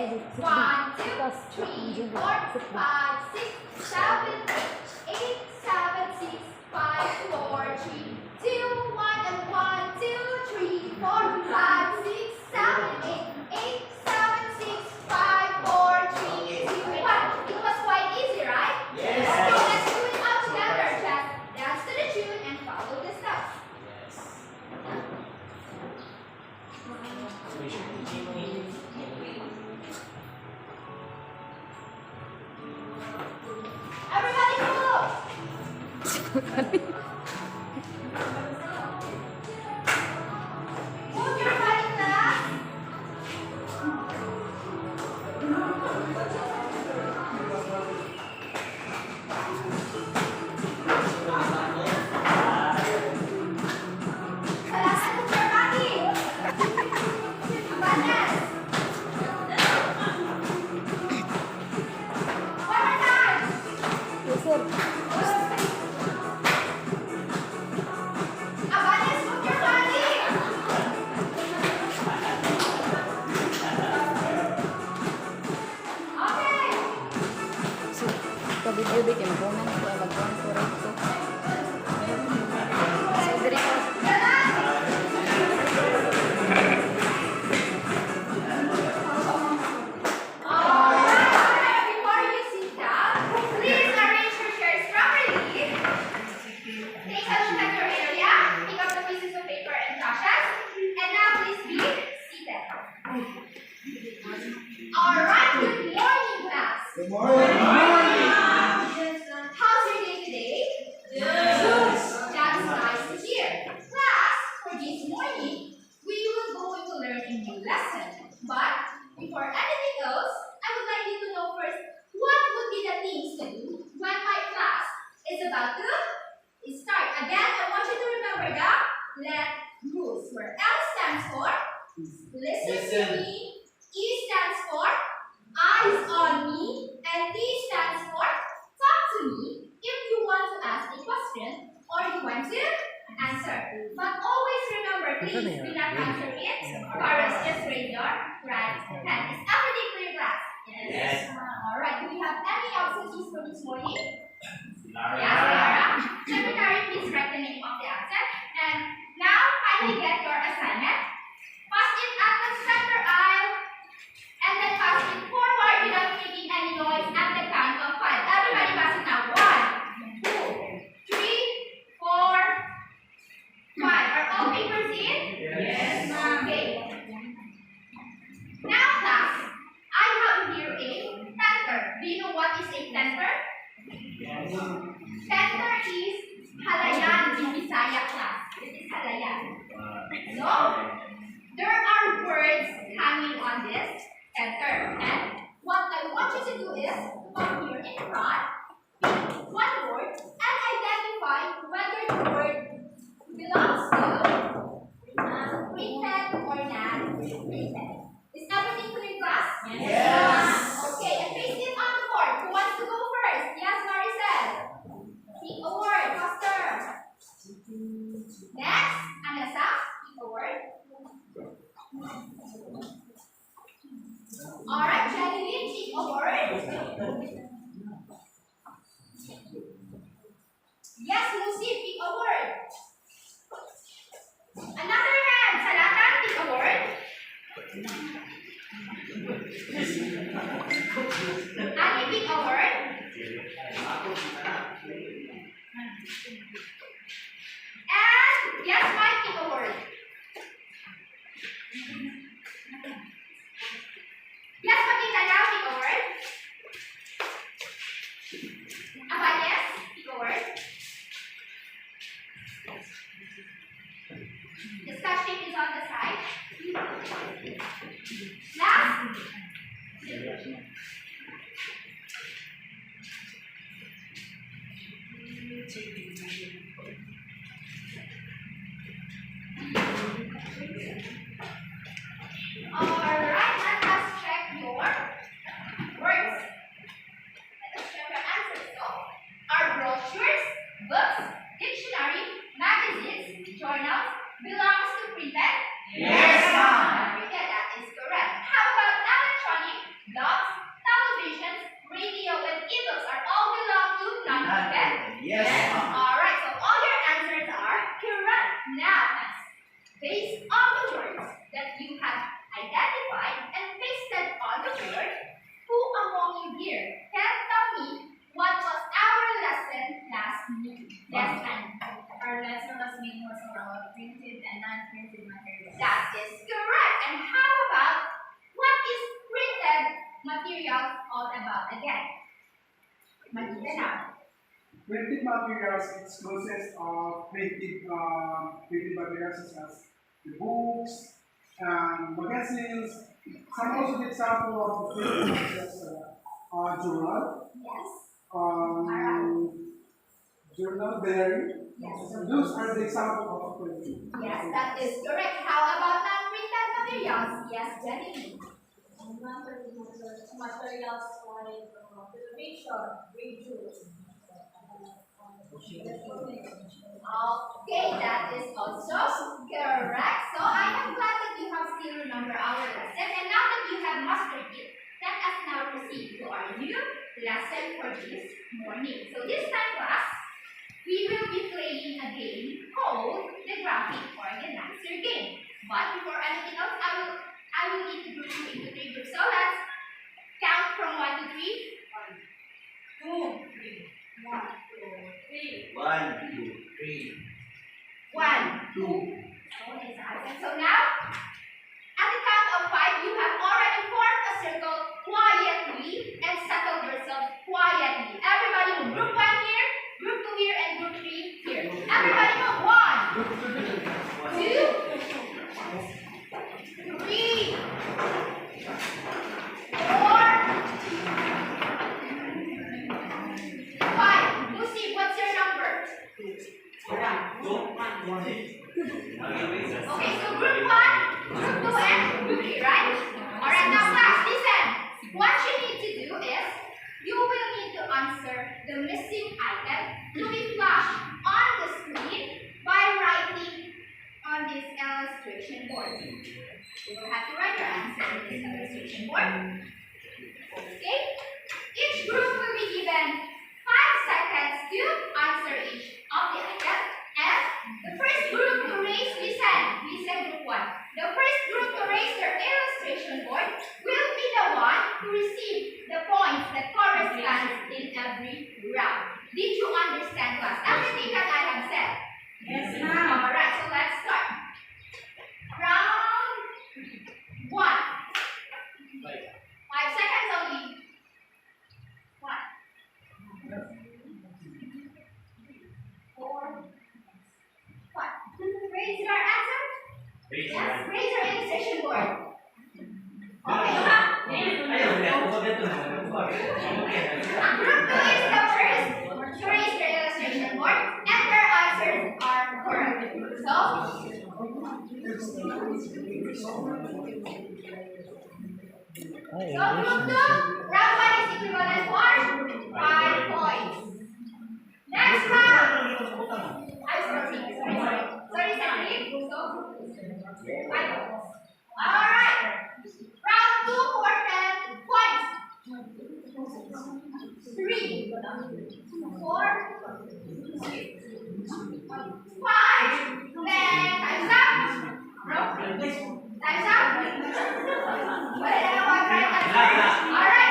1, 2, 3, 4, 5, 6, 7, 8, 7, 6, 5, 4, 3, 2, 1, and 1, 2, 3, 4, 5, 6, 7, 8, 8, 7, 6, 5, 4, 3, 2, 1. It was quite easy, right? Yes. Okay, let's do it all together. Just dance to the tune and follow the steps. Everybody move! Move your body, class. Kailangan move your body. Abangan. One more time. Abangan, move your body. Okay. Ka-video di kayo po na mag-one correct ko. So, diri ko. Alright, before you sit down, please arrange your chairs properly. Take a look at your area, pick up the pieces of paper and brushes, and now please be seated. Alright, good morning, class. Good morning. How's your day today? Good. That's nice to hear. Class, for this morning, we will going to learn a new lesson. But before anything else, I would like you to know first what would be the things to do when my class is about to start. Again, I want you to remember the let rules, where L stands for listen to me, E stands for eyes on me, and T stands for talk to me if you want to ask a question or you want to answer. But always remember, please do not answer it or else just raise your right hand. Is everything clear, class? Yes. Alright, do we have any absences for this morning? Yes, Lara. Secretary, please write the name of the absent. And now, kindly get your assignment. Pass it at the center aisle. And then pass it forward without making any noise at the count of 5. Everybody pass it now. 1, 2, 3, 4, 5. Are all papers in? Yes. Okay. Now, class, I have here a tenter. Do you know what is a tenter? Tenter is halayan in Bisaya, class. This is halayan. So, there are words hanging on this tenter. And what I want you to do is come here in front, pick one word, and identify whether the word belongs to printed or non-printed. Is everything clear, class? Yes. Okay, and paste it on the board. Who wants to go first? Yes, Maricel. Pick a word, faster. Next, Anessa, pick a word. Alright, Genevieve, pick a word. Yes, Lucy, pick a word. Another hand, Salatan, pick a word. Annie, pick a word. And yes, Mike, pick a word. Yes, Makita, now pick a word. Abanes, pick a word. The scotch tape is on the side. Last. Alright, let us check your words. Let us check your answers. So, our brochures, books, dictionary, magazines, journals belongs to printed? Yes, ma'am. Very good, that is correct. How about electronic again. Makita na. Printed materials it consists of printed materials such as the books and magazines. Some also example of printed materials journal, Yes. journal, diary. Yes. Those are the example of printing. Yes, that is correct. How about non-printed materials? Yes, Jenny. Materials like television, radio. Okay, that is also correct. So I am glad that you have still remember our lesson. And now that you have mastered it, let us now proceed to our new lesson for this morning. So this time, class, we will be playing a game called the graphic organizer game. But before anything else, I will need to group you into 3 groups. So let's count from 1 to 3. 1, 2, 3. 1, 2, 3. 1, 2, 3. 1, 2. Okay, so now, at the count of 5, you have already formed a circle quietly and settled yourself quietly. Everybody move. Group 1 here, group 2 here, and group 3 here. Everybody move. 1, 2, 3, 4, 5. Lucy, what's your number? Okay, so group 1, group 2, and group 3, right? Alright, now class, listen. What you need to do is, you will need to answer the missing item to be flashed on the screen by writing on this illustration board. You will have to write your answer on this illustration board. Okay? Each group will be given 5 seconds to answer each of the items. And the first group to raise, listen group 1. The first group to raise their illustration board will be the one to receive the points that correspond in every round. Did you understand, class? Everything that I have said? Yes, ma'am. Alright, so let's start. Round 1. 5 seconds only. 1, 4, 5. Raise your answer. Yes, raise your illustration board. Okay. Group 2 is the first to raise their illustration board, and their answers are correct. So group 2, round 1 is equivalent for 5 points. Next round. Sorry, Cedric. So, 5 points. Alright. Round 2 for 10 points. 3, 4, 5. Then, time's up. Time's up. Alright,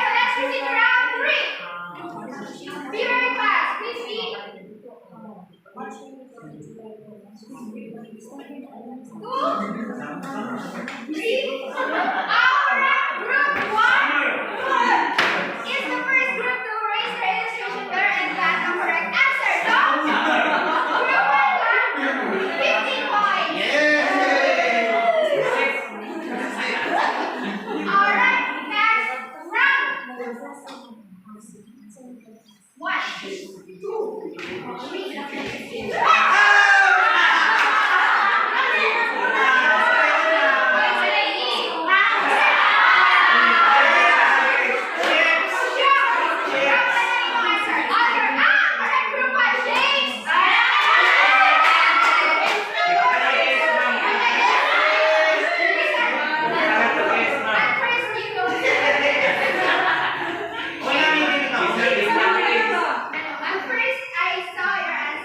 so let's proceed to round 3. Be very fast. Please be. 2, 3. Alright, group 1 is the first group to raise their illustration there and got the correct answer. So, group 1 got 15 points. Alright, next round. 1, 2, 3. At first, I saw your answer.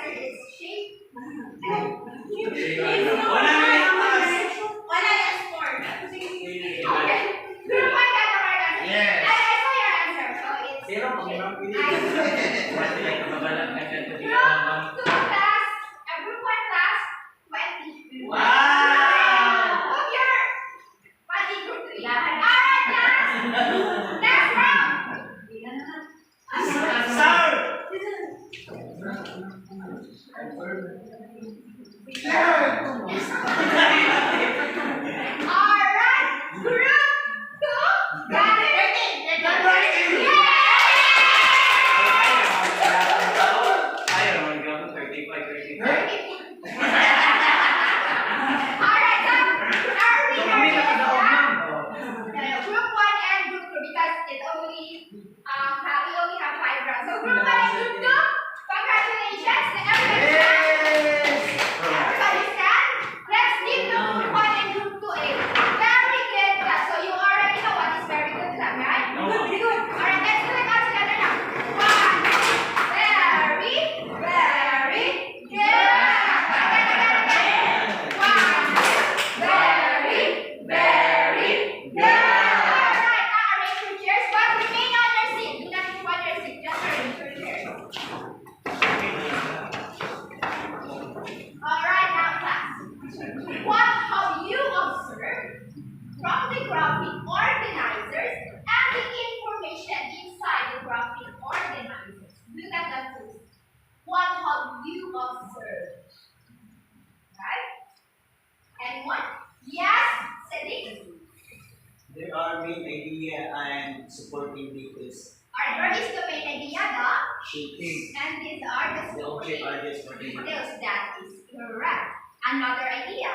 main idea and supporting details. Alright, where is the main idea? The Shooting. and these are the The object are the supporting details. details. That is correct. Another idea.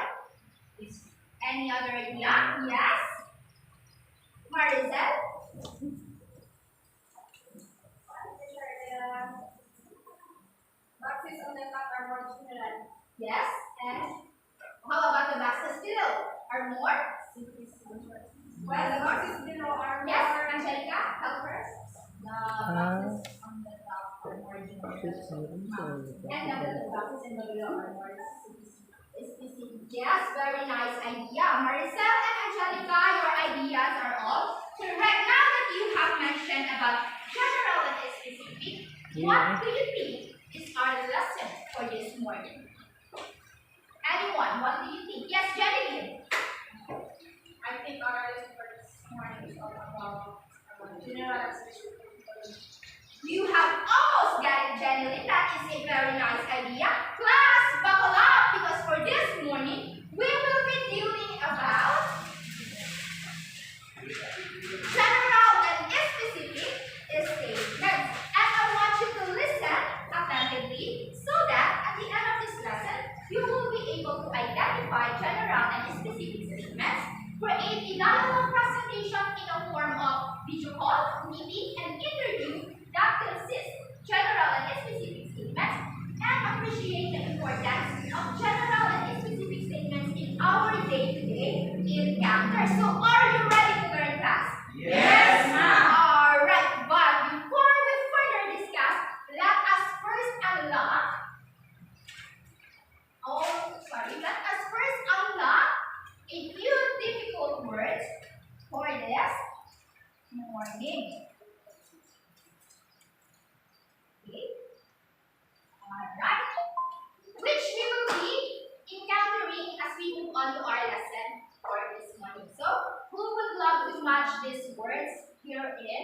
Any other idea? Yes? Maricel? Boxes on the top are more general. Yes? And how about the boxes below? Are more? While the boxes below are Yes, more Angelica, help first. The boxes on the top are more general. And the boxes in the below are more specific. Yes, very nice idea. Maricel and Angelica, your ideas are all correct. Now that you have mentioned about general and specific, what do you think is our lesson for this morning? Anyone, what do you think? Yes, Jenny. I think our lesson for this morning is all about general and specific. You have almost got it, Jenny. That is a very nice idea. Class, buckle up because for this morning, we will be dealing about general and specific statements. And I want you to listen attentively so that at the end of this lesson, you will be able to identify general and specific statements, create a dialogue presentation in a form of video call, meeting, and interview that consists general and specific statements, and appreciate the importance of general and specific statements in our day-to-day encounter. So, are you ready to learn class? Yes, ma'am. Alright, but before we further discuss, let us first unlock a few difficult words for this morning. Okay. Alright. Which we will be encountering as we move on to our lesson for this morning. So, who would love to match these words here in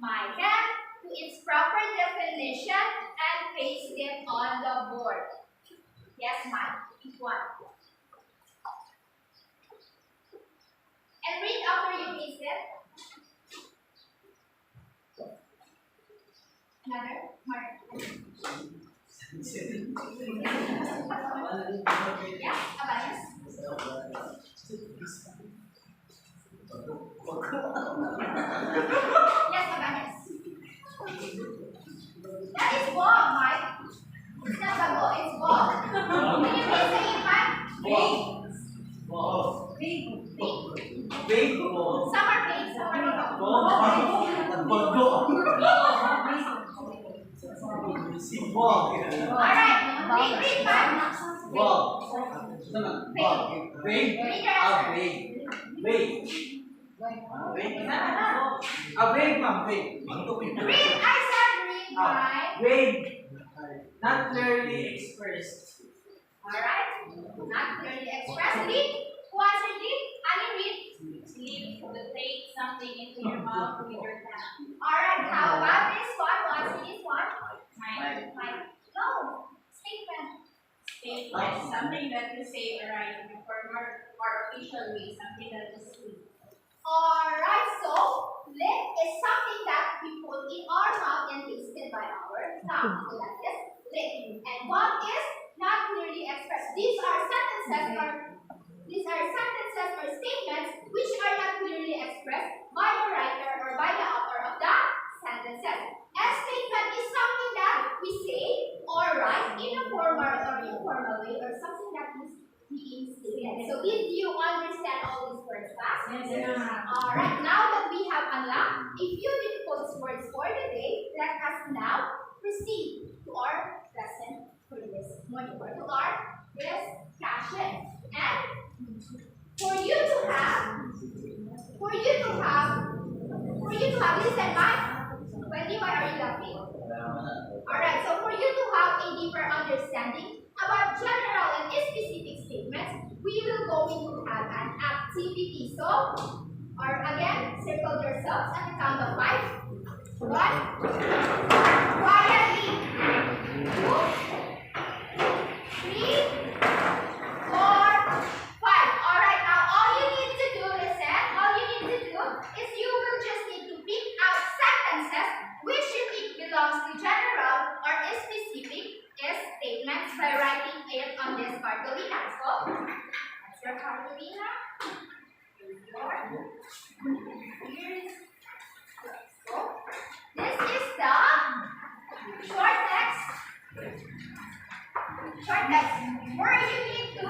my hand to its proper definition and paste it on the board? Yes, Mike. Each one. And read after you paste it. Another? Mark. Yeah, Abayas. Yes, Abayas. That is ball, Mike. It's not a ball, it's ball. Can you please say it, Mike? Ball. Big. Big ball. Some are big, some are not. Alright, read, Mike. Read, I said read, Mike. Not clearly expressed. Alright, not clearly expressed. Read. Who answered read? Ali, read. Leave to take something into your mouth with your tongue. Alright, how about this one? Who answered this one? Mine. Mike. No. Statement. Statement. Something that you say or write in a formal or official way. Something that you speak. Alright, so lip is something that we put in our mouth and tasted by our tongue. So that is lip. And what is not clearly expressed? These are sentences or statements which are not clearly expressed by the writer or by the author of the sentences. A statement is something that we say or write in a formal or informal way or something that is being stated. So did you understand all these words, class? Yes. Alright, now that we have unlocked a few difficult words for the day, let us now proceed to our lesson for this morning, or to our discussion. And for you to have, listen, Mike. Wendy, why are you laughing? Alright, so for you to have a deeper understanding about general and specific statements, we will going to have an activity. So, or again, circle yourselves at the count of 5. 1. Quietly. 2, 3, 4, 5. Alright, now all you need to do, listen, all you need to do is Carolina. Here's so, this is the short text. Short text. Where you need to.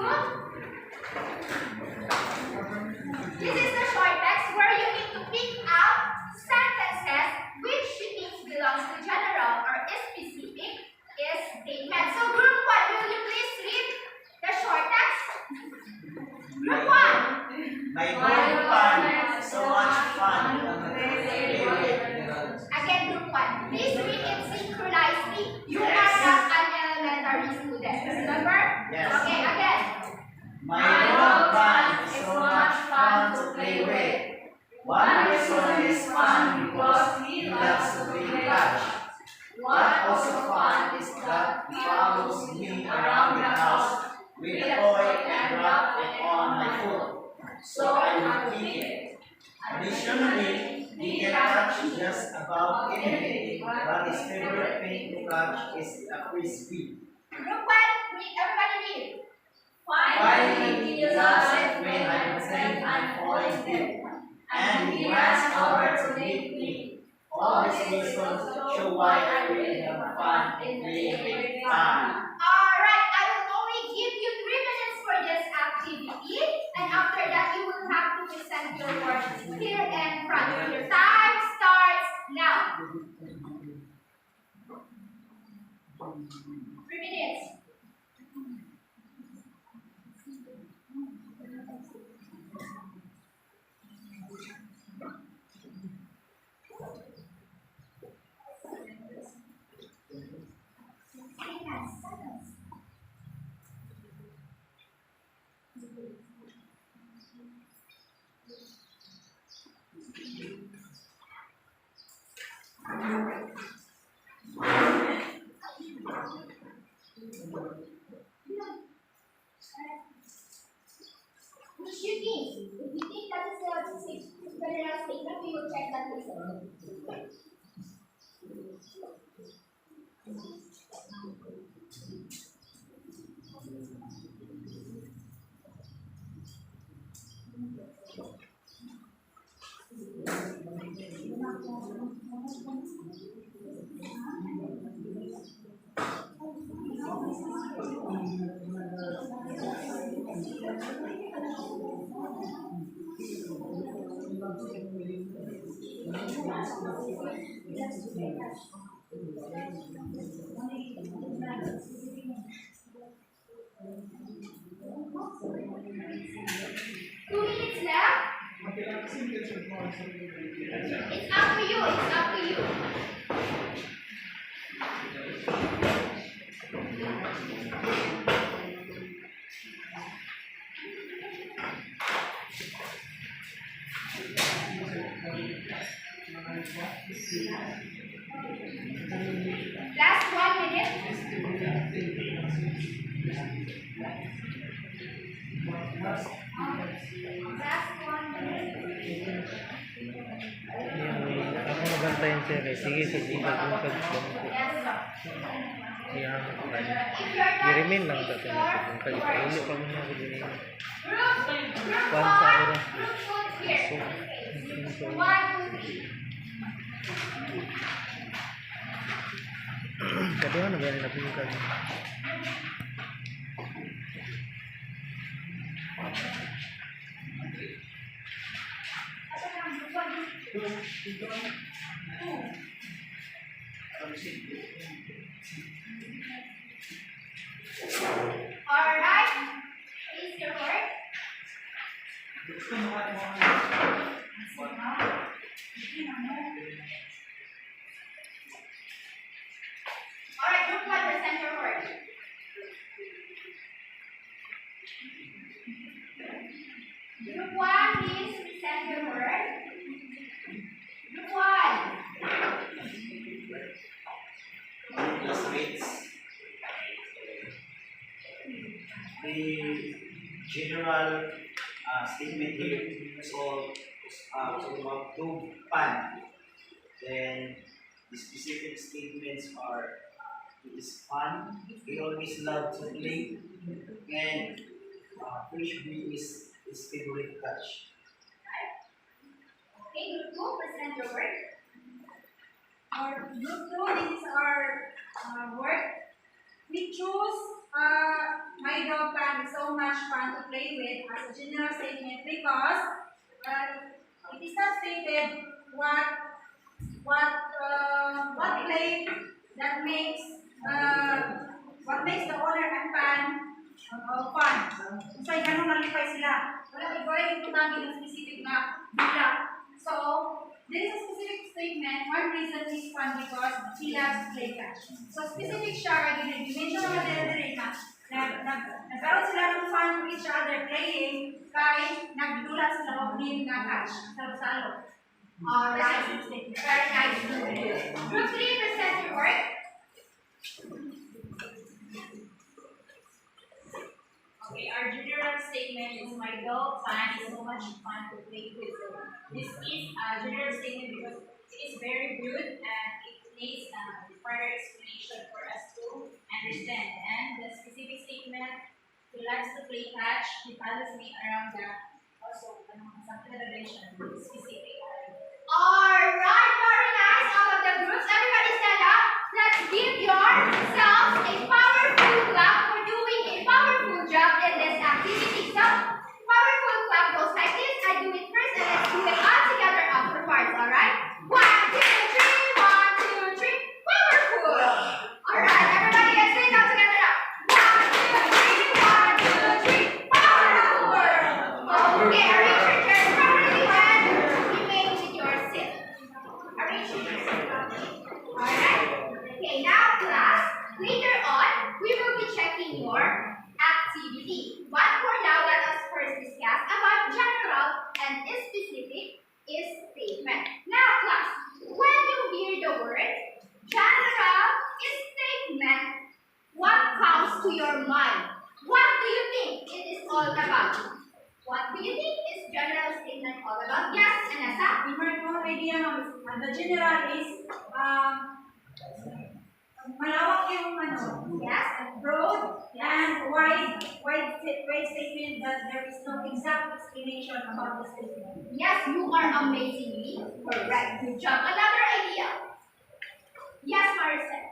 This is the short text where you need to pick out sentences which you think belongs to general or specific is statement. So group 1, will you please read the short text? Group 1. My group fun, so much fun. Again, group 1. Please read it synchronously. You are not an elementary student. Remember? Yes. Okay, again. My group fun, so much fun to play with. One reason is fun because he loves to be touched. What also fun is that he follows me around the house with a toy and drop it on my foot, so I will pick it. Additionally, he can touch just about anything, but his favorite thing to touch is a frisbee. Group 1, everybody read. Finally, he does it when I pretend I'm falling deep, and he runs over to meet me. All these reasons show why I really have fun in playing with fun. Alright, I will only give you 3 minutes for this activity, and after that you will have to present your work here and front. Your time starts now. 3 minutes. Which you think? If you think that is the general statement, we will check that later. Two minutes left. It's up to you. It's up to you. Last 1 minute. Last 1 minute. Ako nabantayan sir eh. Sige, sige, pag-ungkag ko. Yes, sir. Yan. If you're not Girimin lang using kasi your pag-ungkag. words, Ulo pa muna ako din. Group One sa one, oras. group two here. So, 1, 2, 3. Sabi ko na ba yung napungkag? Alright. Is your work? Alright, group 1, present your work. Group 1, please present your work. Group 1. Classmates, the general statement here is all about dog pan. Then the specific statements are it is fun, we always love to play, and frisbee is his favorite catch. Okay, group 2, present your work. Our group 2, this is our work. We choose my dog Pan is so much fun to play with as a general statement because it is not stated what play that makes the owner and Pan fun. So, ganun nalipay sila. Walang yung importante ng specific na bilang. So, there is a specific statement. One reason is fun because he loves play catch. So, specific siya, dimension naman nila nagkaroon sila ng fun with each other playing kahit nagdulat sila o game na catch. Salo-salo. Alright, very nice. Group 3, present your work. Okay, our general statement is my dog Pan is so much fun to play with. This is a general statement because it is very good and it needs further explanation for us to understand. And the specific statement, he likes to play catch, he follows me around the also some federation specific. Alright, very nice. All of the groups, everybody stand up. Let's give yourselves a powerful clap for doing a powerful job in this activity. So, powerful clap goes like this. I do it first and let's do it all together afterwards, alright? 1, 2, 3, 1, 2, 3. Powerful! Alright, everybody let's sing out together now. 1, 2, 3, 1, 2, 3. Powerful! Okay, arrange your chairs properly and remain with your sit. Arrange your chairs properly. Alright? Okay, now class, later on, we will be checking your activity. But for now, let us first discuss about general and specific statement. Now class, when you hear the word general statement, what comes to your mind? What do you think it is all about? What do you think is general statement all about? Yes, Anessa? We might no idea and the general is malawak yung Yes? broad and wide statement that there is no exact explanation about the statement. Yes, you are amazingly correct. Good job. Another idea. Yes, Maricel.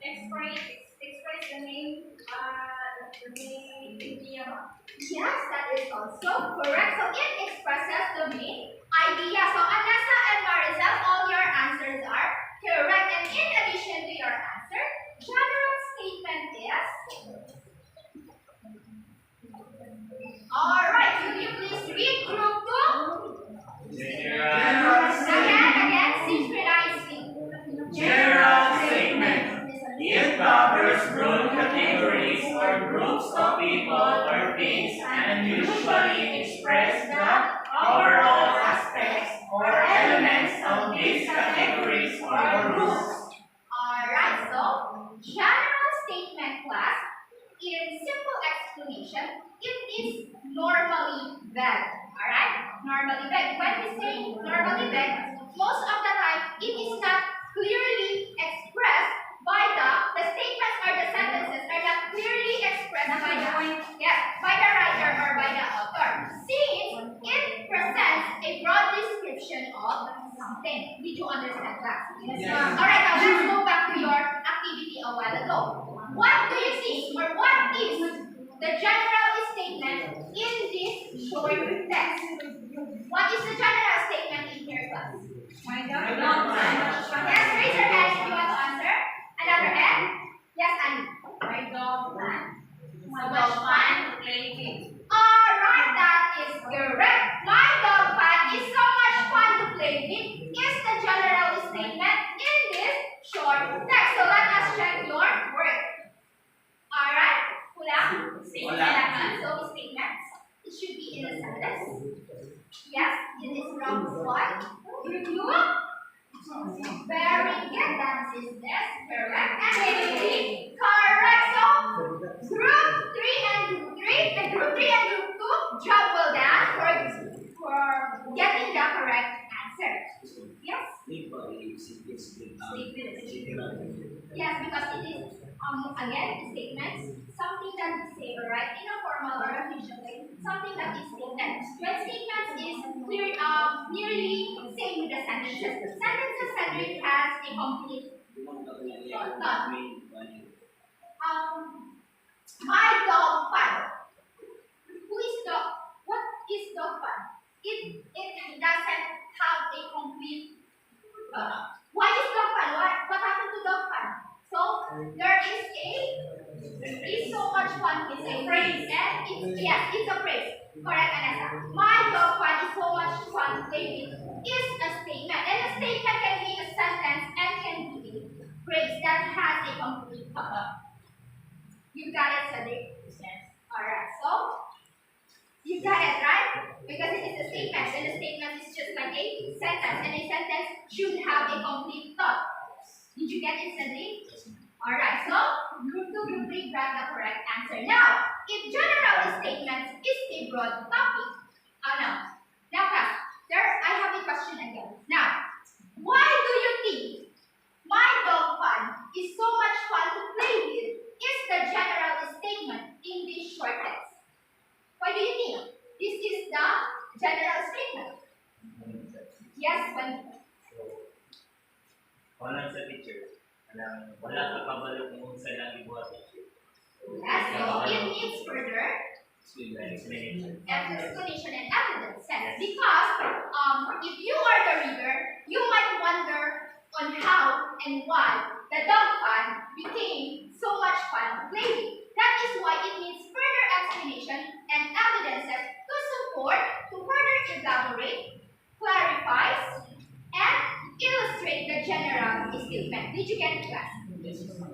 Express the main idea. Yes, that is also correct. So it expresses the main idea. So Anessa and Maricel, all your answers are correct. And in addition to your answer, general statement is. Alright, will you please read group 2? Again, synchronizing. General statement. It covers broad categories or groups of people or things and usually express the overall aspects or elements of these categories or groups. Alright, so general statement class, in simple explanation, it is normally vague. Alright? Normally vague. When we say normally vague, most of the time it is not clearly expressed by the statements or the sentences are not clearly expressed by the writer or by the author. Since it presents a broad description of something. Did you understand that? Yes. Alright, now let's go back to your activity a while ago. What do you think or what is the general statement in this short text? What is the general statement in here, class? My dog Yes, raise your hand if you want to answer. Another hand? Yes, Annie. My dog Pan. So much fun. to play with. Alright, that is correct. My dog Pan is so much fun to play with is the general statement in this short text. So let us check your work. Alright, Kulang? Statement. So statements. It should be in a sentence. Yes, it is from what? Review. Very good. That is this. Correct. And maybe correct. So group 3 and group 3 and group 3 and group 2 job well done for getting the correct answer. Yes? Yes, because it is again statements, something that we say right in a formal or official way. something that is stated. When statements is nearly same with the sentences. Sentences, Cedric, has a complete thought. My dog fun. Who is dog? What is dog fun? It doesn't have a complete thought. Why is dog fun? What happened to dog fun? So there is so much fun is a phrase, and it's a phrase. Correct, Anessa. My dog fun is so much fun to play with is a statement, and a statement can be a sentence and can be a phrase that has a complete thought. You got it, Cedric? Yes. Alright, so you got it, right? Because it is a statement, and a statement is just like a sentence, and a sentence should have a complete thought. Did you get it, Cedric? Alright, so group 2, group 3 got the correct answer. Now, if general statement is a broad topic, now class, I have a question again. Now, why do you think my dog fun is so much fun to play with is the general statement in this short text? Why do you think this is the general statement? Yes, when Walang sa teacher. Wala ka kabalo kung sa lang ibuhat. yes, so it needs further Explanation. explanation and evidence. Yes. Because if you are the reader, you might wonder on how and why the dog fun became so much fun to play with. That is why it needs further explanation and evidences to support, to further elaborate, clarifies, and illustrate the general statement. Did you get it, class?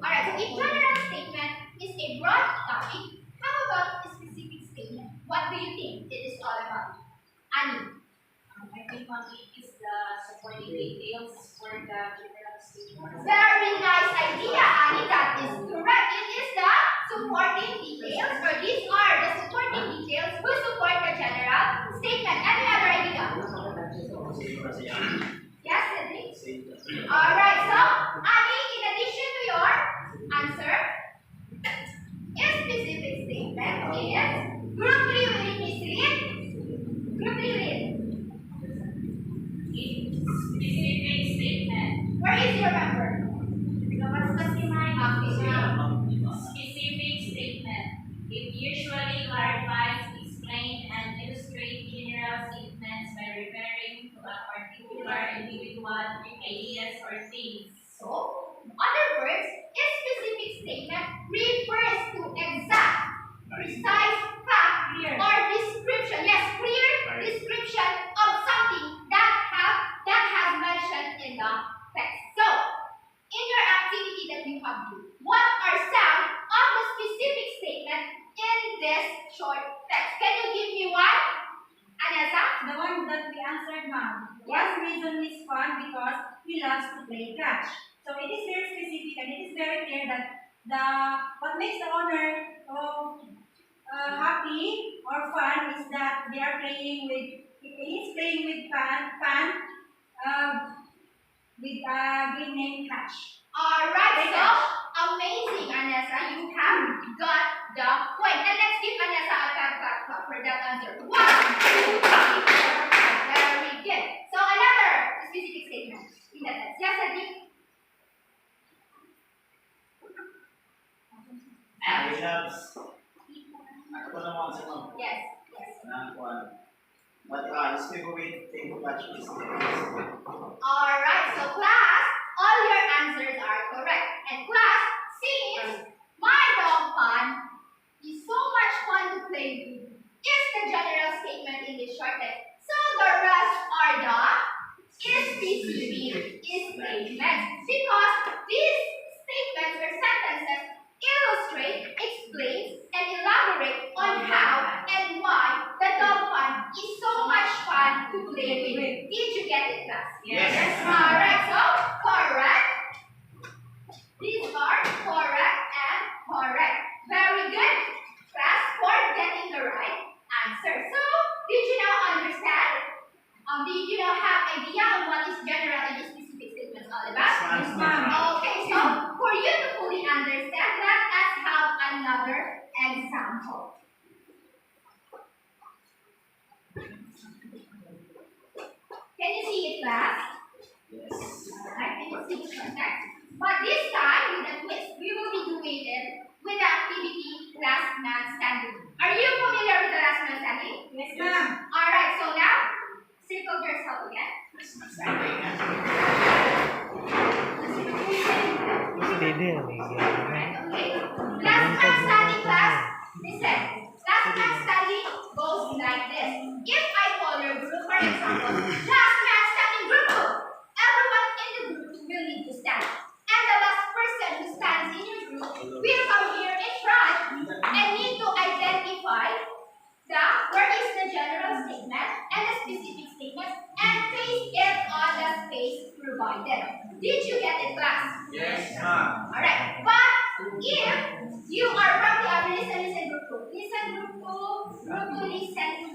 Alright, so if general statement is a broad topic, how about a specific statement? What do you think it is all about? Annie? I think it is the supporting details for the general statement. Very nice idea, Annie. That is correct. It is the supporting details, or these are the supporting details who support the general statement. Any other idea? Yes, Cedric? Alright, so Annie, in addition to your answer, a specific statement is group 3 will it be read? Group 3 read. Specific statement. Where is your member? What's the Okay. specific statement? It usually clarifies, explains, and illustrates general statements by referring to a particular individual, ideas, or things. So, in other words, a specific statement refers to exact, precise fact or description. Yes, clear description of something that has mentioned in the text. So, in your activity that you have to do, what are some of the specific statement in this short text? Can you give me one? Anessa? The one that we answered, ma'am. Yes. One reason is fun because he loves to play catch. So it is very specific and it is very clear that what makes the owner happy or fun is that they are playing with, he is playing with Pan with a game named Catch. Alright, so amazing, Anessa. You have got the point. And let's give Anessa a clap for that answer. 1, 2, 3, 4, 5. Very good. So another specific statement in the text. Yes, Cedric? He loves. Ako naman sa mga. Yes. But his favorite thing to catch is Alright, so class, all your answers are correct. And class, since my dog fun is so much fun to play with, is the general statement in this short text. So the rest are the specific statements. Because these statements or sentences illustrate, explain, and elaborate on how and why the dog fun is so much fun to play with. Did you get it, class? Yes. Alright, so correct. These are correct and correct. Very good, class, for getting the right answer. So, did you now understand? Did you now have idea on what is general and specific statements all about? Yes, ma'am. Okay, so for you to fully understand, let us have another example. see it, class? Yes. Alright, can you see it from there? But this time, with a twist, we will be doing it with the activity last man standing. Are you familiar with the last man standing? Yes, ma'am. Alright, so now, circle yourself again. Steady yan eh. Alright, okay. Last man standing, class. Listen, last man standing goes like this. If I call your group, for example, last man standing group, everyone in the group will need to stand. And the last person who stands in your group will come here in front and need to identify where is the general statement and the specific statement and paste it on the space provided. Did you get it, class? Yes, ma'am. Alright, but if you are from the other listen group two, listen to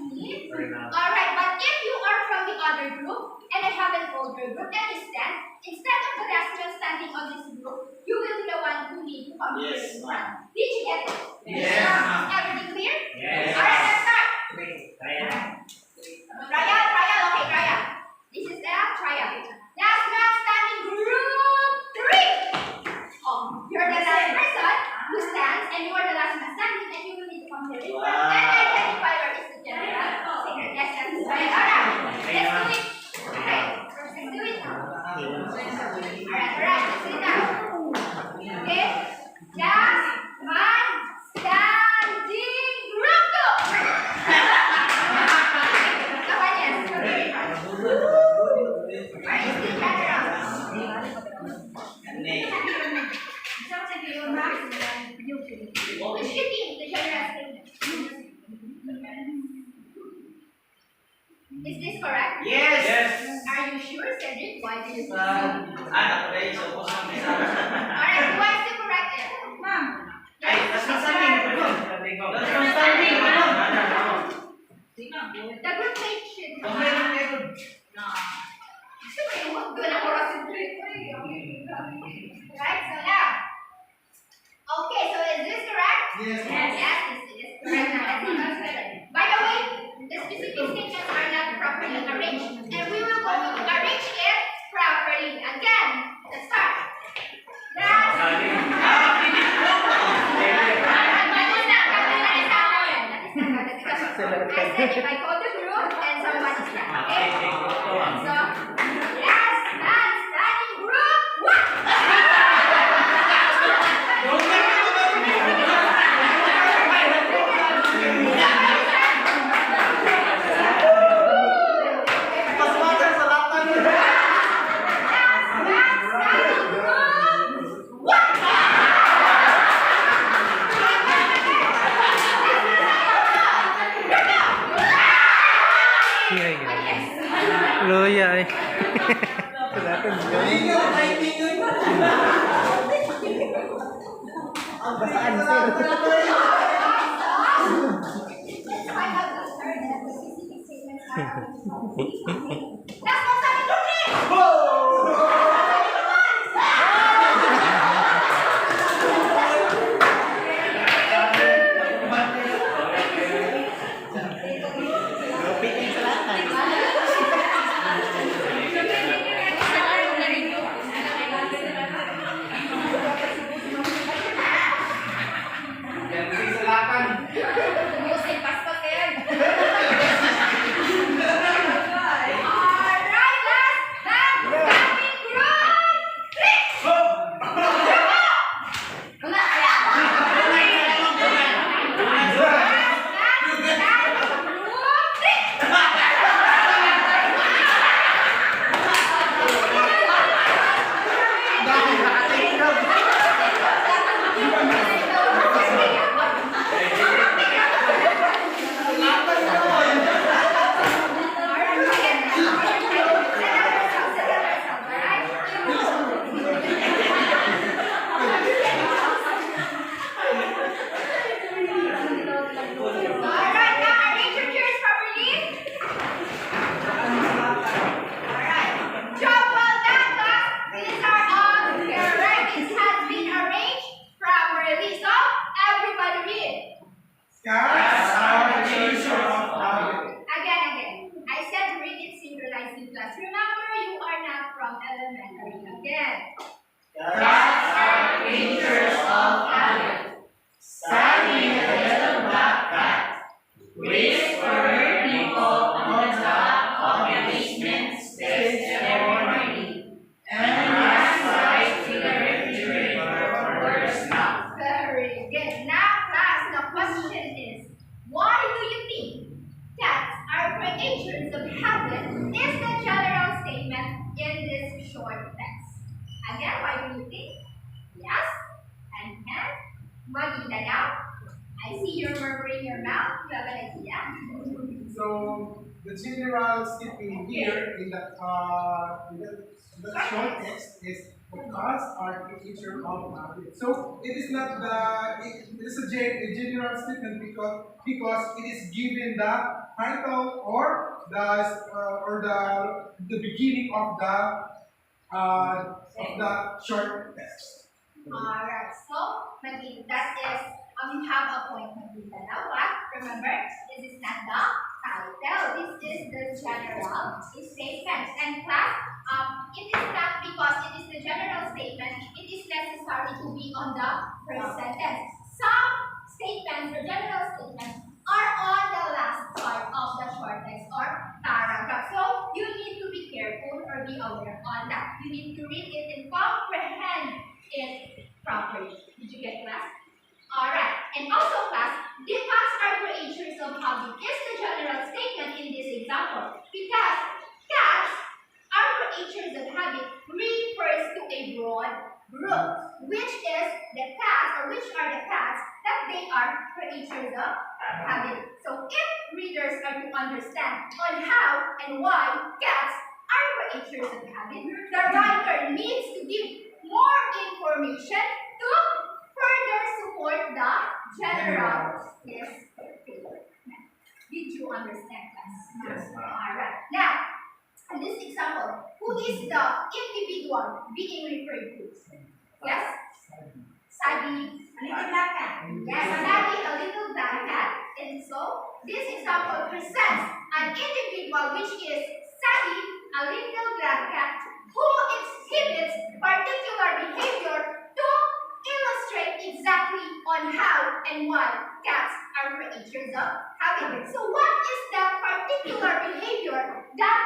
me. Alright, but if you are from the other group and I haven't called your group and you stand, instead of the last one standing on this group, you will be the one who need to come here Yes, in front. Did you get it? Yes, ma'am. Everything clear? Yes. Alright, let's start. Kaya. Trial, okay, trial. This is the trial. Last man standing group 3. Oh, you're the last person who stands and you are the last man standing and you will need to come here in front and identify where is the general singer. Yes, that's right. Alright, let's do it. Okay, let's do it now. Alright, let's do it now. Okay, last man standing group 2. Where is the general? Which team the general statement? Is this correct? Yes. Are you sure, Cedric? Why did you say Anak ko dahil sa puso ng isa. Alright, who wants to correct it? Ma'am. Ay, tas masabi ko. Tas masabi ko. The group mate should Okay lang kayo. Right, so now. Okay, so is this correct? Yes, Yes, this is correct. Now let's consider. By the way, the specific statements are not properly arranged, and we will go to arrange it properly. Again, let's start. Last. I said if I call the group and somebody stand, okay? So, last man standing group 1. Luya eh. Again. I said read it synchronized in class. Remember from elementary again. Cats are creatures of habit. Studying a little black cat waits for her people on the top of the basement steps every morning and runs right to the refrigerator for her snack. Very good. Now, class, the question is, why do you think cats are creatures of habit? Is the general statement in this short text. Again, why do you think? Yes? And can? Maganda now? I see you're murmuring your mouth. You have an idea? So the general statement here in the short text is the cats are creature of habit. So it is not it is a general statement because it is given the title or the beginning of the short text. Alright, so that is, you have a point, Magita. Now what? Remember, this is not the title. This is the general statement. And class, it is not because it is the general statement, it is necessary to be on the first sentence. Some statements or general statements are on the last part of the short text or paragraph. So you need to be careful or be aware on that. You need to read it and comprehend it properly. Did you get class? Alright. And also class, the cats are creatures of habit is the general statement in this example. Because cats are creatures of habit refers to a broad group, which is the cats or which are the cats that they are creatures of habit. So if readers are to understand on how and why cats are creatures of habit, the writer needs to give more information to further support the general statement. Did you understand, class? Yes, ma'am. Alright. Now, in this example, who is the individual being referred to? Yes? Sadie. A little black cat. Yes, Sadie, a little black cat. And so, this example presents an individual which is Sadie, a little black cat, who exhibits particular behavior to illustrate exactly on how and why cats are creatures of habit. So what is the particular behavior that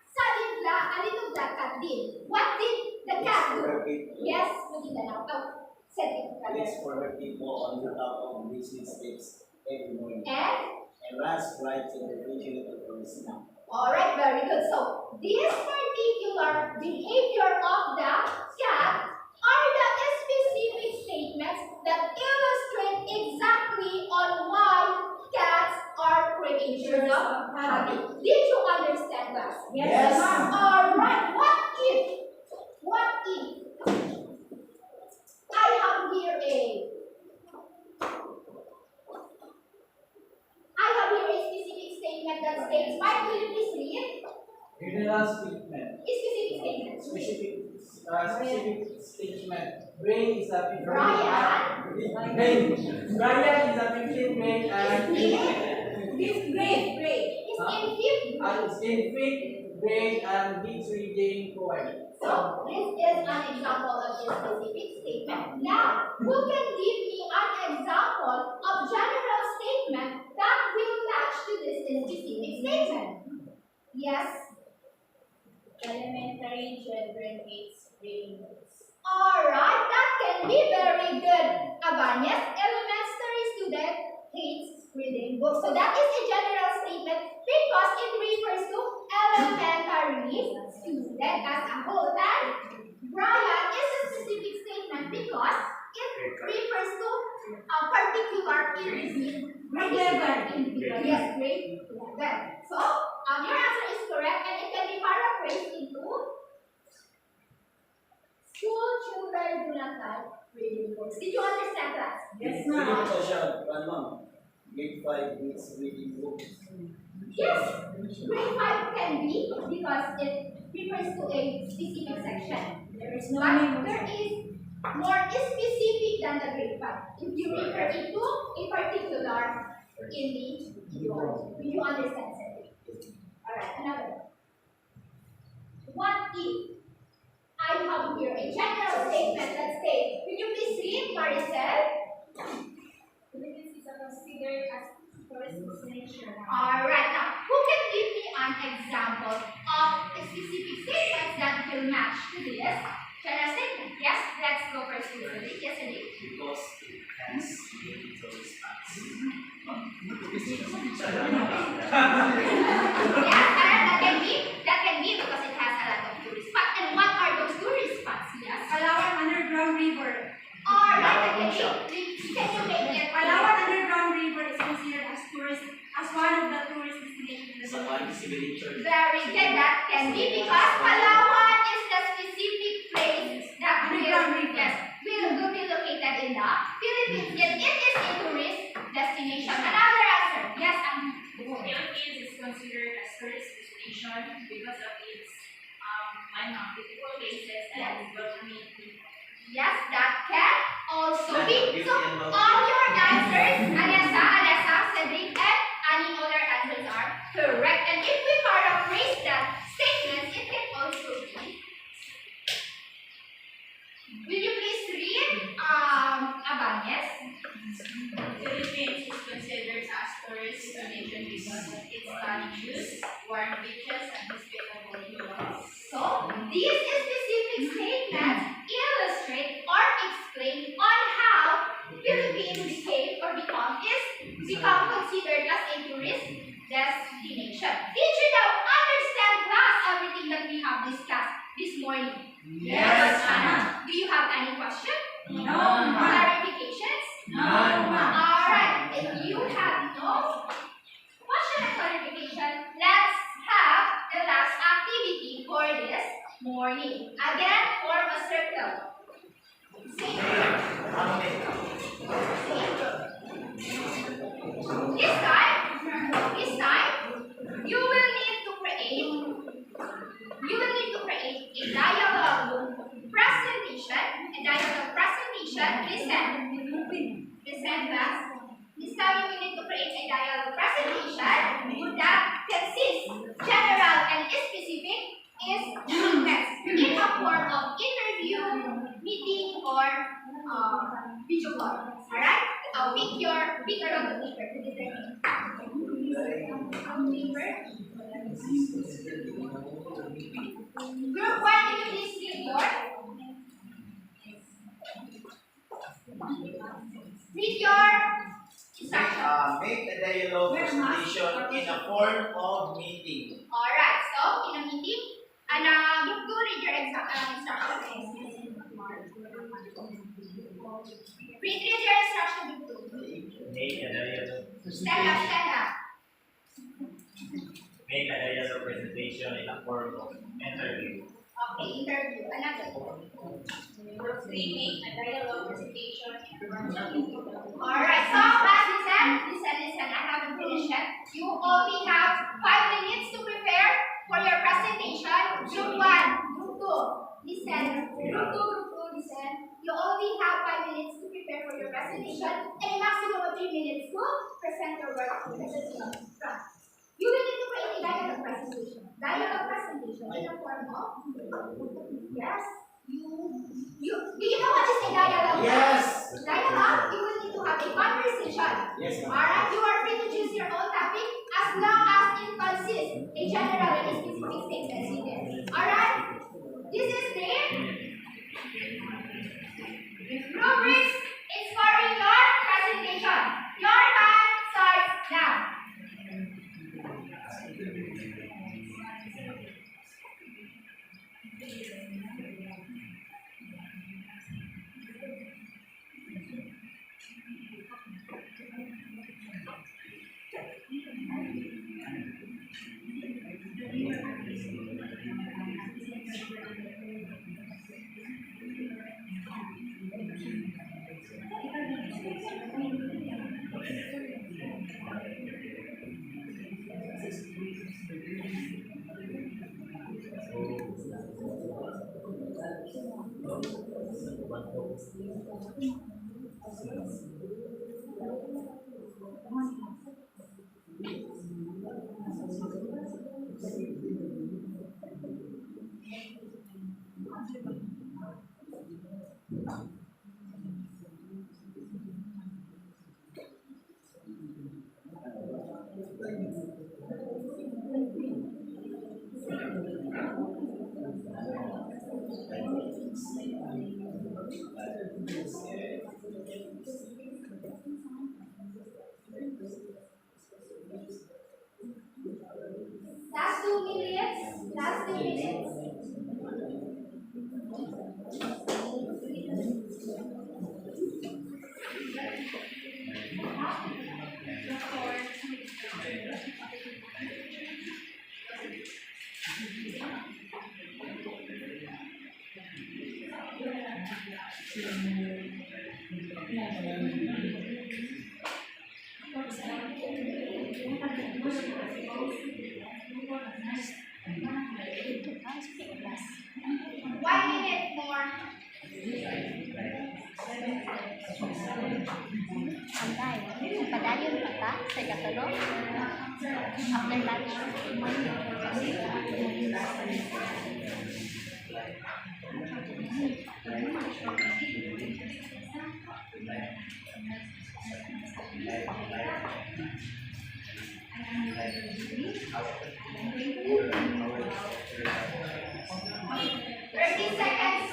Sadie, a little black cat did? What did the cat do? Yes, we did that now. Said it. Waits for her people on the top of basement steps every morning And runs right to the refrigerator for a snack. alright, very good. So, this particular behavior of the cat are the specific statements that illustrate exactly on why cats are creatures of habit. Did you understand that? Yes, ma'am. Alright, what if I have here a specific statement that states, why will you please read? General statement. Specific statement. Specific statement. Brain is a 15 Brian. Brain. Brian is a 15 brain and Fifth grade. It's in fifth grade. is in 5th grade and he's reading poem. So this is an example of a specific statement. Now, who can give me an example of general statement that will match to this specific statement? Yes. Elementary children hates reading books. Alright, that can be very good. Abanes, elementary student hates reading books. So that is a general statement because it refers to elementary student as a whole. Then, Brian is a specific statement because it refers to a particular individual. Yes, grade 11. So, your answer is correct and it can be paraphrased into school children do not like reading books. Did you understand that? Yes, Sige ma'am. po siya, ma'am. Grade 5 needs reading books. Yes, grade 5 can be because it refers to a specific section. There is no But name. there is more specific than the grade 5. If you refer it to a particular individual. Do you understand, sir? Alright, another one. What if example of specific statements that will match to this general statement. Yes, let's go first to Lee. Yes, Lee. Because it has little response. Yes, and that can be because it has a lot of tourist spots. And what are those tourist spots? Yes. Palawan Underground River. Or like can you make it? Palawan Underground River is considered as one of the tourist destinations in the Someone is signature. Very good. That can be because Palawan is the specific place that will be located in the Philippines. Yet it is a tourist destination. Another answer. Yes, Philippines is considered a tourist destination because of its beautiful places and welcoming people. yes, that can also be. So all your answers, Alessa, Cedric, and any other answers are correct. And if we paraphrase that statement, it can also be. Will you please read Abanes? Philippines is considered as tourist destination because of its stunning views, warm beaches, and hospitable people. So, these specific statements illustrate or explain on how Philippines became or become considered as a tourist destination. Did you now understand, class, everything that we have discussed this morning? Yes, Anna. Do you have any question? No, Clarifications? No, Alright, if you have no question and clarification, let's have the last activity for this morning. Again, form a circle. Same. This time, you will need to create a dialogue presentation. Listen, class. This time you will need to create a dialogue presentation that consists general and specific is statements in a form of interview, meeting, or video call. Alright? Pick your paper to determine. Group 1, can you please read your instruction. Make a dialogue presentation in a form of meeting. Alright, so in a meeting, and group 2, read your instruction. Read your instruction, group 2. Make a dialogue Stand up. Make a dialogue presentation in a form of interview. Okay, interview. Another. Group 3, make a dialogue presentation in a form of interview. Alright, so class, listen. I haven't finished yet. You only have 5 minutes to prepare for your presentation. Group 1, Group 2. Listen. Group 2, listen. You only have 5 minutes to prepare for your presentation and a maximum of 3 minutes to present your work. You will need to create a dialogue presentation. Dialogue presentation in the form of yes. Do you know what is a dialogue? Yes. Dialogue, you will need to have a conversation. Yes, ma'am. Alright, you are free to choose your own topic as long as it consists a general and a specific statements in there. Alright? This is the rubrics. It's for your presentation. Your time starts now. minutes. One minute more. Antay. Padayon pa ta sa ikatulo. After lunch. Thirty seconds.